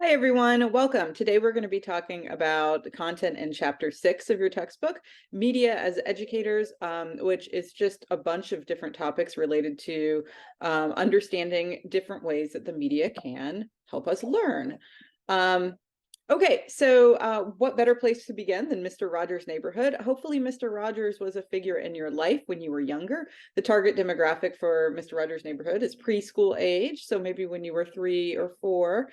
Hi, everyone. Welcome. Today, we're going to be talking about the content in Chapter 6 of your textbook, Media as Educators, which is just a bunch of different topics related to understanding different ways that the media can help us learn. Okay, so what better place to begin than Mr. Rogers' Neighborhood? Hopefully, Mr. Rogers was a figure in your life when you were younger. The target demographic for Mr. Rogers' Neighborhood is preschool age. So maybe when you were 3 or 4,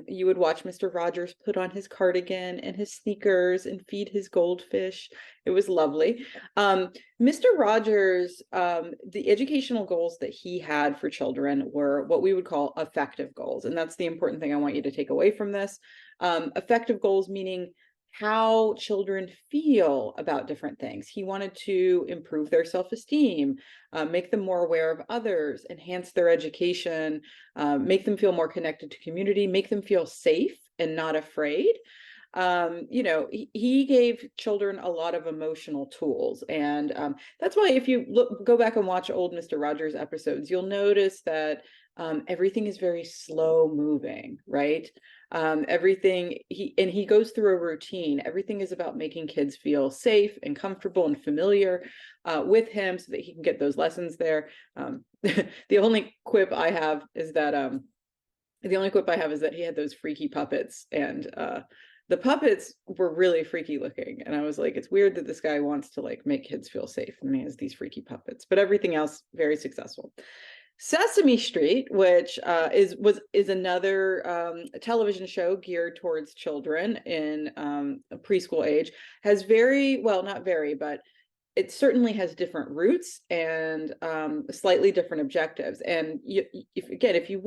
you would watch Mr. Rogers put on his cardigan and his sneakers and feed his goldfish. It was lovely. Mr. Rogers, the educational goals that he had for children were what we would call effective goals. And that's the important thing I want you to take away from this. Effective goals meaning how children feel about different things. He wanted to improve their self-esteem, make them more aware of others, enhance their education, make them feel more connected to community, make them feel safe and not afraid. He gave children a lot of emotional tools. And that's why if you go back and watch old Mr. Rogers episodes, you'll notice that everything is very slow moving, right? He goes through a routine. Everything is about making kids feel safe and comfortable and familiar with him so that he can get those lessons there. The only quip I have is that he had those freaky puppets, and the puppets were really freaky looking. And I was like, it's weird that this guy wants to like make kids feel safe and he has these freaky puppets, but everything else very successful. Sesame Street, which is another television show geared towards children in preschool age, has not very, but it certainly has different roots and slightly different objectives. And if you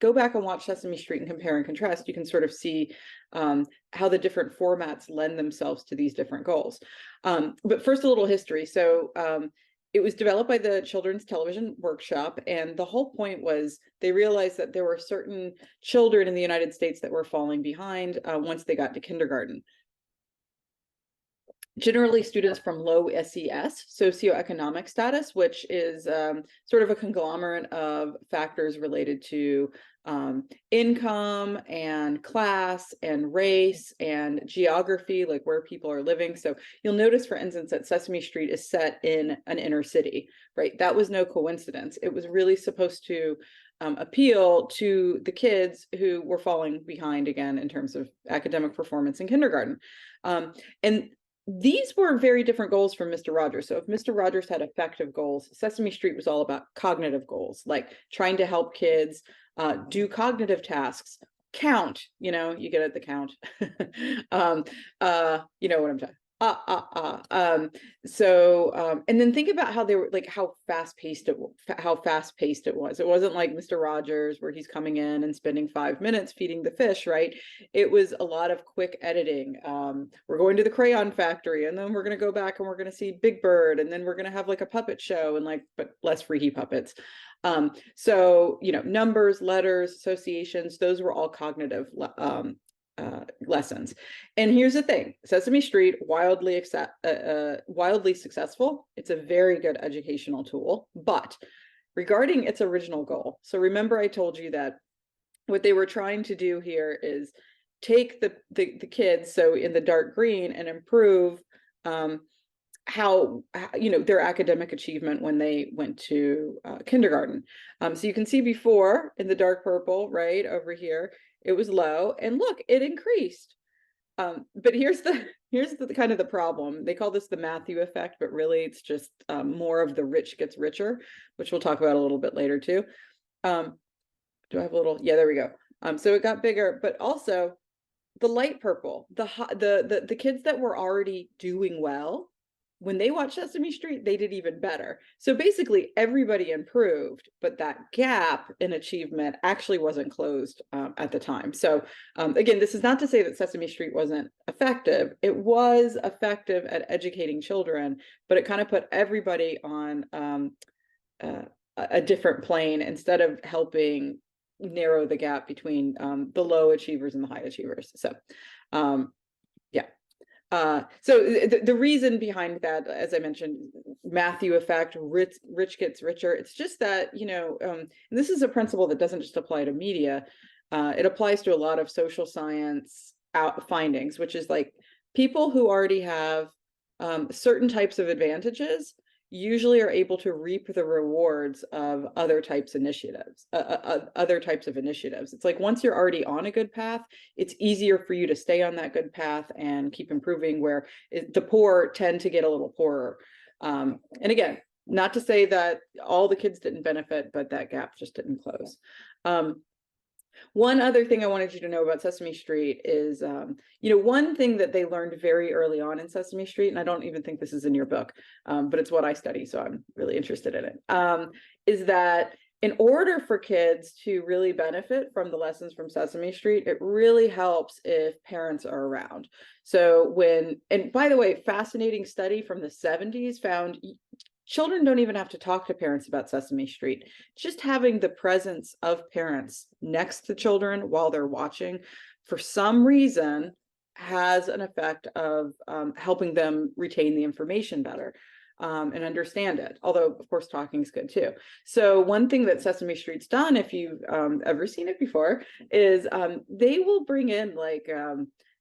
go back and watch Sesame Street and compare and contrast, you can sort of see how the different formats lend themselves to these different goals. But first, a little history. So it was developed by the Children's Television Workshop, and the whole point was they realized that there were certain children in the United States that were falling behind once they got to kindergarten. Generally, students from low SES, socioeconomic status, which is sort of a conglomerate of factors related to income and class and race and geography, like where people are living. So you'll notice, for instance, that Sesame Street is set in an inner city, right? That was no coincidence. It was really supposed to appeal to the kids who were falling behind again in terms of academic performance in kindergarten. And these were very different goals from Mr. Rogers. So if Mr. Rogers had effective goals, Sesame Street was all about cognitive goals, like trying to help kids do cognitive tasks, count, you get at the count. You know what I'm talking. And then think about how they were, like, how fast paced it was. It wasn't like Mr. Rogers where he's coming in and spending 5 minutes feeding the fish, right? It was a lot of quick editing. We're going to the crayon factory, and then we're going to go back and we're going to see Big Bird, and then we're going to have like a puppet show, and but less freaky puppets. Numbers, letters, associations, those were all cognitive lessons. And here's the thing: Sesame Street, wildly successful. It's a very good educational tool, but regarding its original goal. So remember, I told you that what they were trying to do here is take the kids, so in the dark green, and improve how their academic achievement when they went to kindergarten. So you can see before in the dark purple, right over here, it was low, and look, it increased. But here's the kind of the problem. They call this the Matthew effect, but really it's just more of the rich gets richer, which we'll talk about a little bit later too. Do I have a little? Yeah, there we go. So it got bigger, but also the light purple, the kids that were already doing well, when they watched Sesame Street, they did even better. So basically everybody improved, but that gap in achievement actually wasn't closed at the time. So again, this is not to say that Sesame Street wasn't effective. It was effective at educating children, but it kind of put everybody on a different plane instead of helping narrow the gap between the low achievers and the high achievers. So the reason behind that, as I mentioned, Matthew effect, rich gets richer. It's just that, and this is a principle that doesn't just apply to media. It applies to a lot of social science findings, which is like people who already have certain types of advantages usually are able to reap the rewards of other types of initiatives. It's like once you're already on a good path, it's easier for you to stay on that good path and keep improving, where the poor tend to get a little poorer. And again, not to say that all the kids didn't benefit, but that gap just didn't close. One other thing I wanted you to know about Sesame Street is, one thing that they learned very early on in Sesame Street, and I don't even think this is in your book, but it's what I study, so I'm really interested in it, is that in order for kids to really benefit from the lessons from Sesame Street, it really helps if parents are around. So and by the way, fascinating study from the 70s found children don't even have to talk to parents about Sesame Street. Just having the presence of parents next to children while they're watching, for some reason, has an effect of helping them retain the information better and understand it. Although, of course, talking is good too. So one thing that Sesame Street's done, if you've ever seen it before, is they will bring in like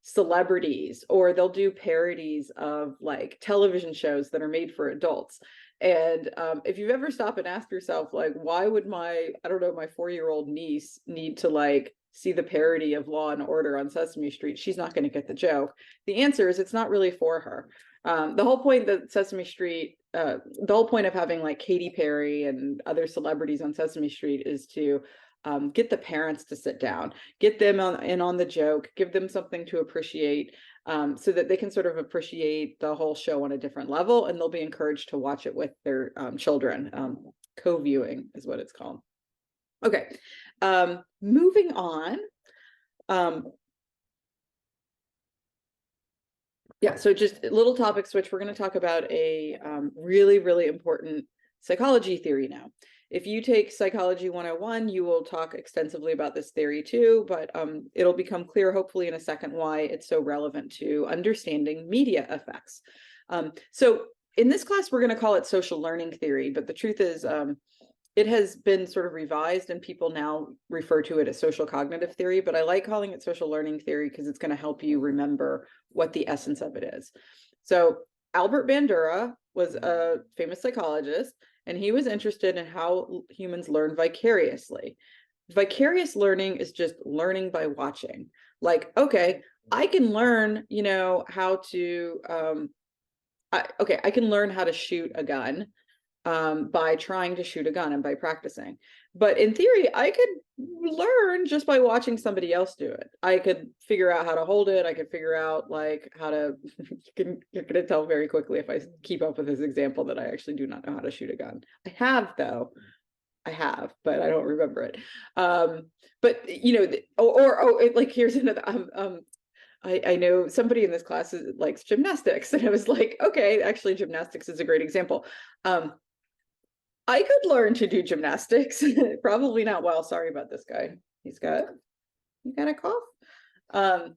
celebrities, or they'll do parodies of like television shows that are made for adults. And if you've ever stopped and asked yourself, like, why would my 4-year-old niece need to like see the parody of Law and Order on Sesame Street? She's not going to get the joke. The answer is it's not really for her. The whole point that Sesame Street, the whole point of having like Katy Perry and other celebrities on Sesame Street is to get the parents to sit down, get them in on the joke, give them something to appreciate, so that they can sort of appreciate the whole show on a different level, and they'll be encouraged to watch it with their children. Co-viewing is what it's called. Okay, moving on. Yeah, so just a little topic switch. We're going to talk about a really, really important psychology theory now. If you take Psychology 101, you will talk extensively about this theory too, but it'll become clear, hopefully in a second, why it's so relevant to understanding media effects. So in this class, we're going to call it social learning theory, but the truth is it has been sort of revised and people now refer to it as social cognitive theory, but I like calling it social learning theory because it's going to help you remember what the essence of it is. So Albert Bandura was a famous psychologist, and he was interested in how humans learn vicariously. Vicarious learning is just learning by watching. Like, okay, I can learn, how to, I can learn how to shoot a gun by trying to shoot a gun and by practicing. But in theory, I could learn just by watching somebody else do it. I could figure out how to hold it. I could figure out like how to, you're going to tell very quickly if I keep up with this example that I actually do not know how to shoot a gun. I have, but I don't remember it. But, like, here's another, I know somebody in this class likes gymnastics, and I was like, okay, actually gymnastics is a great example. I could learn to do gymnastics, probably not well. Sorry about this guy. You got a cough?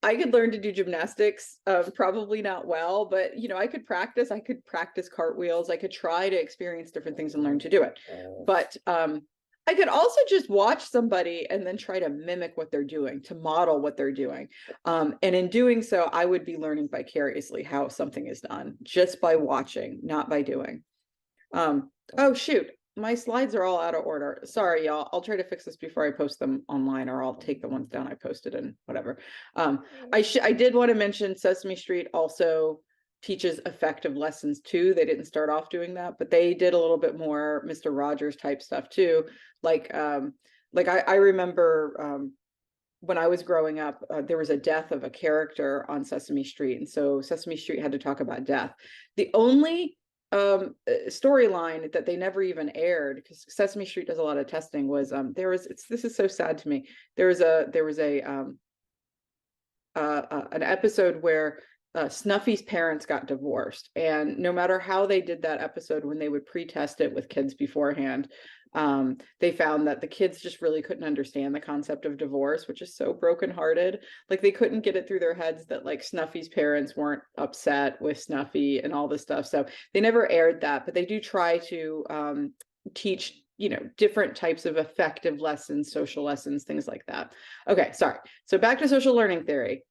I could learn to do gymnastics, probably not well, but I could practice cartwheels. I could try to experience different things and learn to do it. But I could also just watch somebody and then try to mimic what they're doing, to model what they're doing. And in doing so, I would be learning vicariously how something is done just by watching, not by doing. Oh, shoot. My slides are all out of order. Sorry, y'all. I'll try to fix this before I post them online, or I'll take the ones down I posted and whatever. I did want to mention Sesame Street also teaches effective lessons too. They didn't start off doing that, but they did a little bit more Mr. Rogers type stuff too. Like I remember when I was growing up, there was a death of a character on Sesame Street, and so Sesame Street had to talk about death. The only storyline that they never even aired, because Sesame Street does a lot of testing, was this is so sad to me. There was an episode where Snuffy's parents got divorced, and no matter how they did that episode, when they would pre-test it with kids beforehand, they found that the kids just really couldn't understand the concept of divorce, which is so brokenhearted. Like, they couldn't get it through their heads that like Snuffy's parents weren't upset with Snuffy and all this stuff. So they never aired that, but they do try to teach different types of effective lessons, social lessons, things like that. Okay, sorry. So back to social learning theory.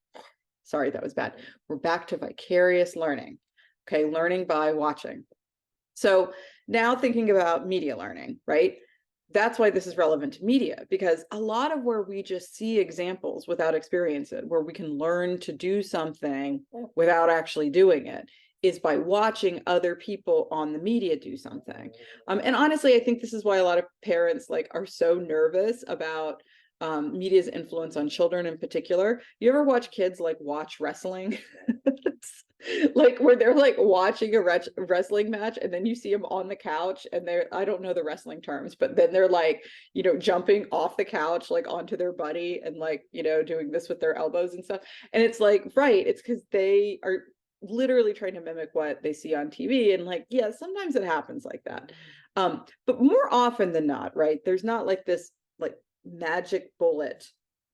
Sorry, that was bad. We're back to vicarious learning. Okay, learning by watching. So now thinking about media learning, right? That's why this is relevant to media, because a lot of where we just see examples without experience it, where we can learn to do something without actually doing it, is by watching other people on the media do something. And honestly, I think this is why a lot of parents are so nervous about media's influence on children in particular. You ever watch kids watch wrestling? Where they're watching a wrestling match, and then you see them on the couch, and I don't know the wrestling terms, but then they're jumping off the couch onto their buddy, and doing this with their elbows and stuff. And it's right, it's because they are literally trying to mimic what they see on TV. And yeah, sometimes it happens like that. But more often than not, right, there's not this magic bullet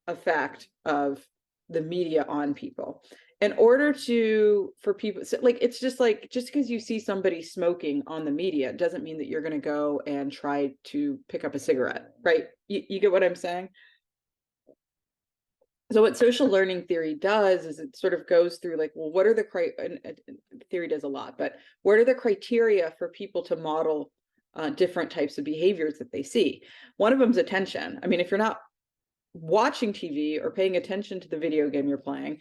effect of the media on people. In order for people, so it's just because you see somebody smoking on the media doesn't mean that you're going to go and try to pick up a cigarette, right? You get what I'm saying? So what social learning theory does is it sort of goes through well, what are and theory does a lot, but what are the criteria for people to model different types of behaviors that they see? One of them is attention. I mean, if you're not watching TV or paying attention to the video game you're playing,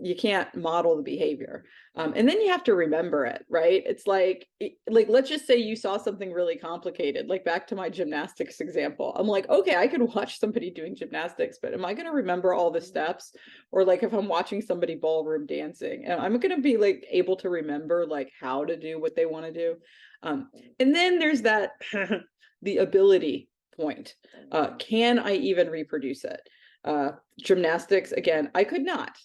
you can't model the behavior. And then you have to remember it, right? It's let's just say you saw something really complicated, back to my gymnastics example. I'm okay, I could watch somebody doing gymnastics, but am I going to remember all the steps? Or if I'm watching somebody ballroom dancing, and I'm going to be able to remember how to do what they want to do. And then there's that the ability point. Can I even reproduce it? Gymnastics, again, I could not.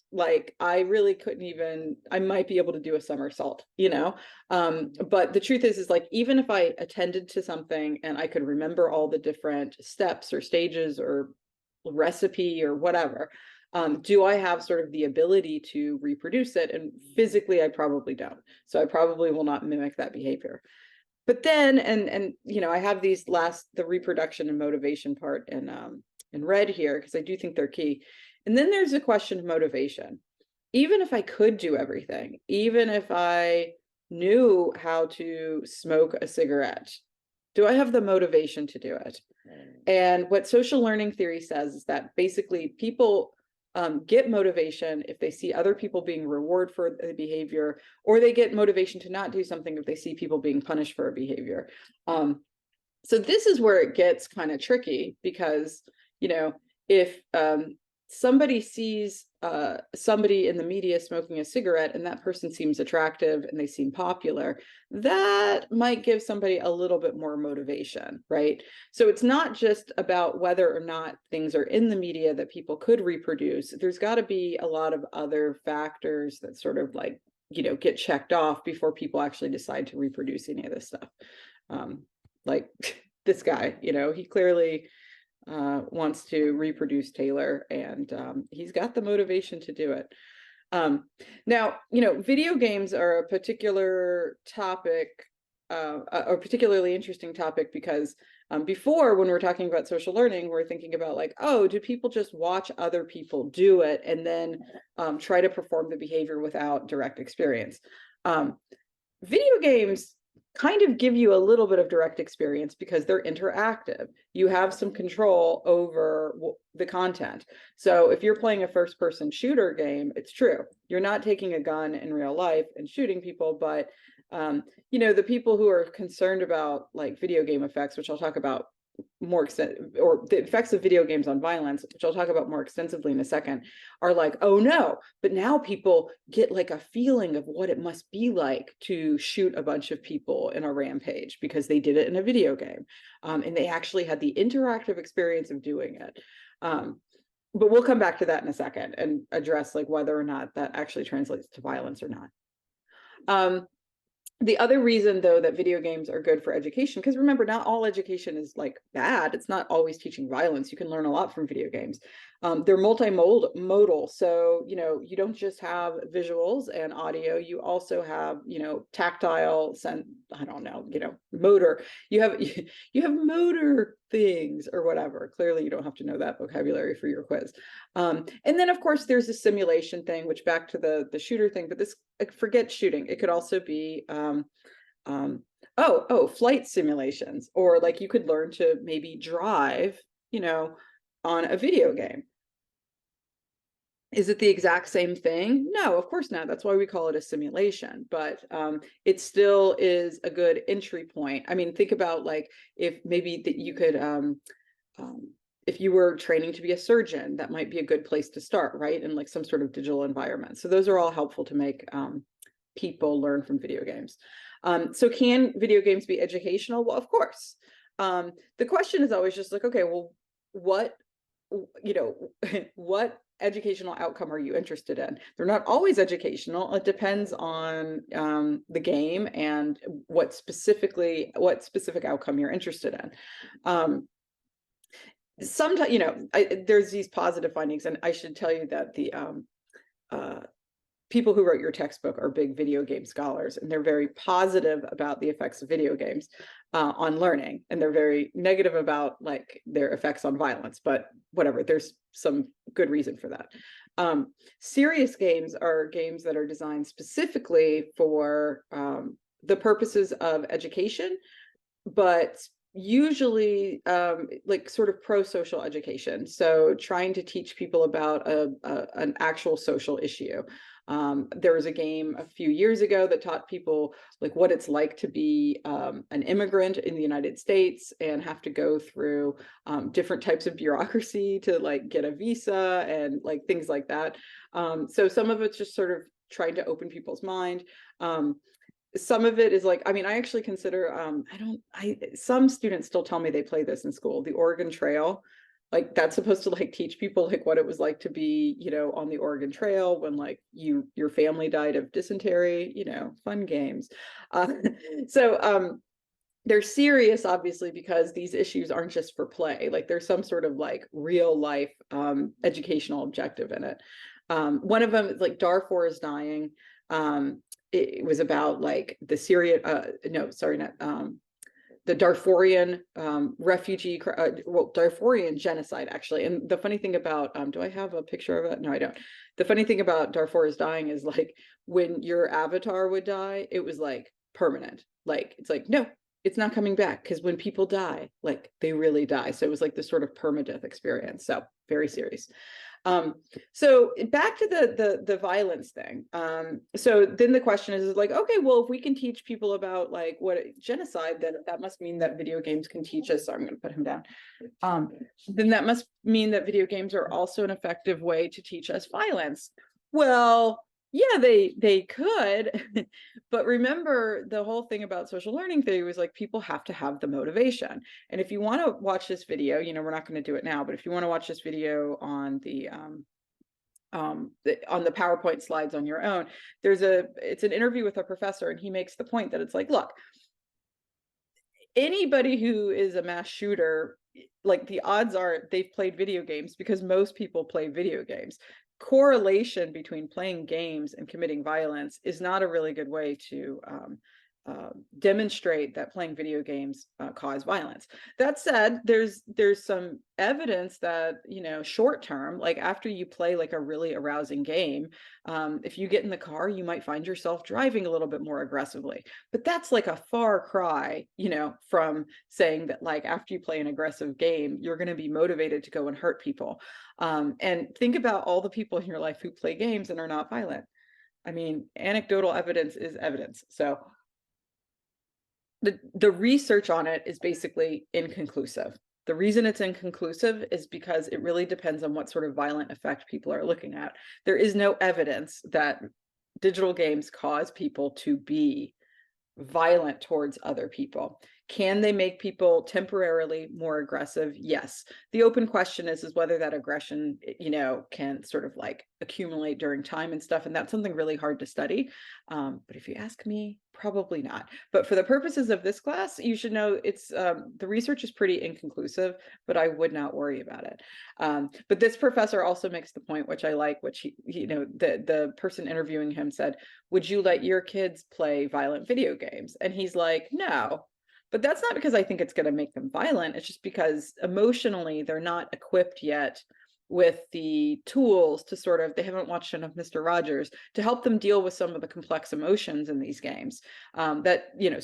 I really couldn't even. I might be able to do a somersault, but the truth is even if I attended to something and I could remember all the different steps or stages or recipe or whatever, do I have sort of the ability to reproduce it? And physically, I probably don't. So I probably will not mimic that behavior. But then, and I have the reproduction and motivation part in red here, because I do think they're key. And then there's a question of motivation. Even if I could do everything, even if I knew how to smoke a cigarette, do I have the motivation to do it? And what social learning theory says is that basically people get motivation if they see other people being rewarded for the behavior, or they get motivation to not do something if they see people being punished for a behavior. So this is where it gets kind of tricky, because if somebody sees somebody in the media smoking a cigarette and that person seems attractive and they seem popular, that might give somebody a little bit more motivation, right? So it's not just about whether or not things are in the media that people could reproduce. There's got to be a lot of other factors that sort of get checked off before people actually decide to reproduce any of this stuff. This guy, he clearly wants to reproduce Taylor, and he's got the motivation to do it. Now, video games are a particular topic, a particularly interesting topic, because before, when we're talking about social learning, we're thinking about oh, do people just watch other people do it and then try to perform the behavior without direct experience? Video games kind of give you a little bit of direct experience because they're interactive. You have some control over the content. So if you're playing a first-person shooter game, it's true. You're not taking a gun in real life and shooting people, but the people who are concerned about video game effects, which I'll talk about more extensive, or the effects of video games on violence, which I'll talk about more extensively in a second, are oh no, but now people get a feeling of what it must be like to shoot a bunch of people in a rampage because they did it in a video game, and they actually had the interactive experience of doing it. But we'll come back to that in a second and address whether or not that actually translates to violence or not. The other reason, though, that video games are good for education, because remember, not all education is bad. It's not always teaching violence. You can learn a lot from video games. They're multimodal, so you don't just have visuals and audio, you also have tactile I don't know, motor. You have you have motor things or whatever. Clearly you don't have to know that vocabulary for your quiz. And then of course there's a simulation thing, which back to the shooter thing, but this, forget shooting, it could also be flight simulations, or like you could learn to maybe drive on a video game. Is it the exact same thing? No, of course not. That's why we call it a simulation, but it still is a good entry point. I mean, think about like if maybe that you could, if you were training to be a surgeon, that might be a good place to start, right? In like some sort of digital environment. So those are all helpful to make people learn from video games. So can video games be educational? Well, of course. The question is always just like, okay, well, what educational outcome are you interested in? They're not always educational. It depends on the game and what specific outcome you're interested in. Sometimes, there's these positive findings, and I should tell you that the people who wrote your textbook are big video game scholars, and they're very positive about the effects of video games on learning, and they're very negative about like their effects on violence, but whatever, there's some good reason for that. Serious games are games that are designed specifically for the purposes of education, but usually like sort of pro-social education, so trying to teach people about an actual social issue. There was a game a few years ago that taught people like what it's like to be an immigrant in the United States and have to go through different types of bureaucracy to like get a visa and like things like that. So some of it's just sort of trying to open people's mind. Some of it is like, I mean, I actually consider, some students still tell me they play this in school, the Oregon Trail. Like that's supposed to like teach people like what it was like to be, on the Oregon Trail when like your family died of dysentery, fun games. So they're serious, obviously, because these issues aren't just for play. Like there's some sort of like real life educational objective in it. One of them is like Darfur is dying. It was about like the Syrian, the Darfurian refugee, Darfurian genocide, actually. And the funny thing about, do I have a picture of it? No, I don't. The funny thing about Darfur is dying is like when your avatar would die, it was like permanent. Like, it's like, no, it's not coming back, because when people die, like they really die. So it was like this sort of permadeath experience. So very serious. So back to the violence thing. So then the question is like, okay, well, if we can teach people about like what genocide, then that must mean that video games can teach us. So I'm going to put him down. Then that must mean that video games are also an effective way to teach us violence. Well, yeah, they could, but remember the whole thing about social learning theory was like people have to have the motivation. And if you want to watch this video, we're not going to do it now, but if you want to watch this video on the on the PowerPoint slides on your own, it's an interview with a professor, and he makes the point that it's like, look, anybody who is a mass shooter, like the odds are they've played video games, because most people play video games. Correlation between playing games and committing violence is not a really good way to demonstrate that playing video games cause violence. That said, there's some evidence that short term, like after you play like a really arousing game, if you get in the car, you might find yourself driving a little bit more aggressively. But that's like a far cry, from saying that like after you play an aggressive game, you're going to be motivated to go and hurt people. And think about all the people in your life who play games and are not violent. I mean, anecdotal evidence is evidence. So the research on it is basically inconclusive. The reason it's inconclusive is because it really depends on what sort of violent effect people are looking at. There is no evidence that digital games cause people to be violent towards other people. Can they make people temporarily more aggressive? Yes. The open question is whether that aggression, can sort of like accumulate during time and stuff. And that's something really hard to study. But if you ask me, Probably not. But for the purposes of this class, you should know it's the research is pretty inconclusive, but I would not worry about it. But this professor also makes the point, which I like, which the person interviewing him said, "Would you let your kids play violent video games?" And he's like, "No." But that's not because I think it's going to make them violent. It's just because emotionally they're not equipped yet with the tools to sort of, they haven't watched enough Mr. Rogers to help them deal with some of the complex emotions in these games. So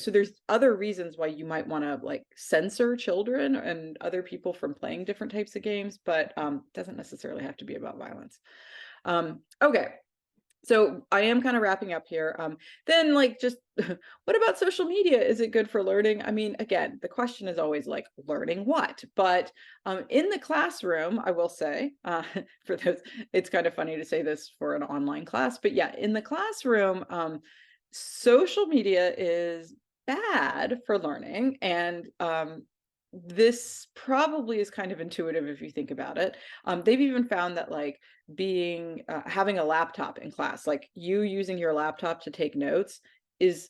there's other reasons why you might want to like censor children and other people from playing different types of games, but doesn't necessarily have to be about violence. Okay. So I am kind of wrapping up here. Then like just what about social media? Is it good for learning? I mean, again, the question is always like learning what? But in the classroom, I will say, for those, it's kind of funny to say this for an online class, but yeah, in the classroom, social media is bad for learning. And this probably is kind of intuitive if you think about it. They've even found that like having a laptop in class, like you using your laptop to take notes, is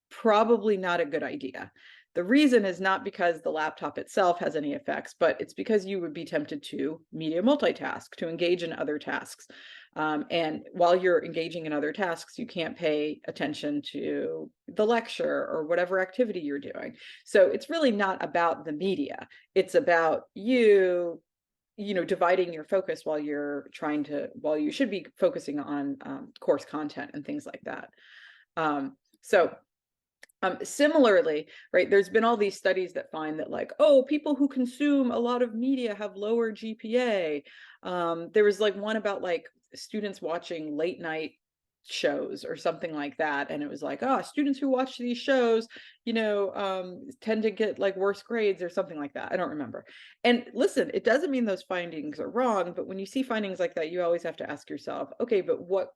probably not a good idea. The reason is not because the laptop itself has any effects, but it's because you would be tempted to media multitask, to engage in other tasks. And while you're engaging in other tasks, you can't pay attention to the lecture or whatever activity you're doing. So it's really not about the media. It's about dividing your focus while you should be focusing on course content and things like that. Similarly, right, there's been all these studies that find that like, oh, people who consume a lot of media have lower GPA. There was like one about like students watching late night shows or something like that. And it was like, students who watch these shows, tend to get like worse grades or something like that. I don't remember. And listen, it doesn't mean those findings are wrong, but when you see findings like that, you always have to ask yourself, okay, but what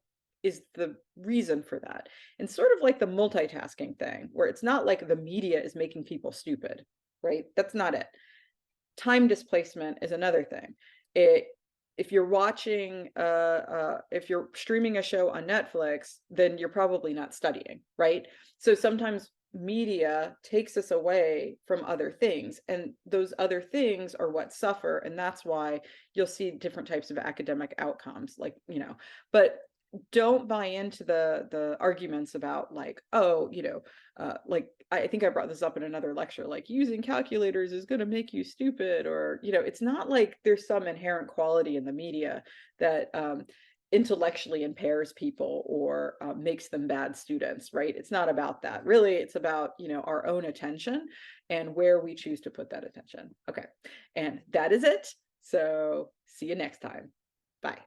is the reason for that? And sort of like the multitasking thing, where it's not like the media is making people stupid, right? That's not it. Time displacement is another thing. If you're watching, if you're streaming a show on Netflix, then you're probably not studying, right? So sometimes media takes us away from other things, and those other things are what suffer, and that's why you'll see different types of academic outcomes, like, but don't buy into the arguments about like, like I think I brought this up in another lecture, like using calculators is going to make you stupid, or it's not like there's some inherent quality in the media that intellectually impairs people or makes them bad students, right? It's not about that. Really, it's about our own attention and where we choose to put that attention. Okay, and that is it. So see you next time. Bye.